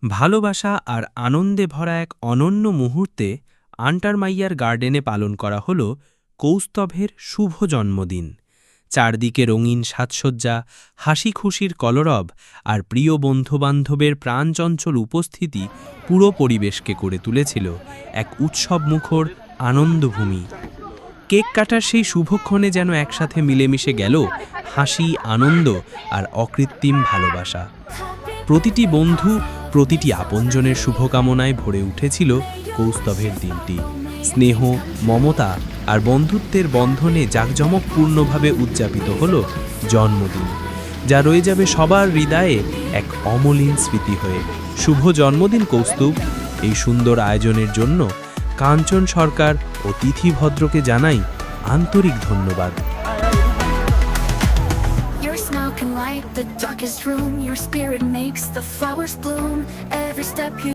ভালোবাসা আর আনন্দে ভরা এক অনন্য মুহূর্তে আন্টারমাইয়ার গার্ডেনে পালন করা হল কৌস্তভের শুভ জন্মদিন। চারদিকে রঙিন সাজসজ্জা, হাসি খুশির কলরব আর প্রিয় বন্ধুবান্ধবের প্রাণচঞ্চল উপস্থিতি পুরো পরিবেশকে করে তুলেছিল এক উৎসবমুখর আনন্দভূমি। কেক কাটার সেই শুভক্ষণে যেন একসাথে মিলেমিশে গেল হাসি, আনন্দ আর অকৃত্রিম ভালোবাসা। প্রতিটি বন্ধু, প্রতিটি আপনজনের শুভকামনায় ভরে উঠেছিল কৌস্তভের দিনটি। স্নেহ, মমতা আর বন্ধুত্বের বন্ধনে জাঁকজমকপূর্ণভাবে উদযাপিত হল জন্মদিন, যা রয়ে যাবে সবার হৃদয়ে এক অমলিন স্মৃতি হয়ে। শুভ জন্মদিন কৌস্তুভ। এই সুন্দর আয়োজনের জন্য কাঞ্চন সরকার ও তিথি ভদ্রকে জানাই আন্তরিক ধন্যবাদ। Your smile can light the darkest room. Your spirit makes the flowers bloom. Every step you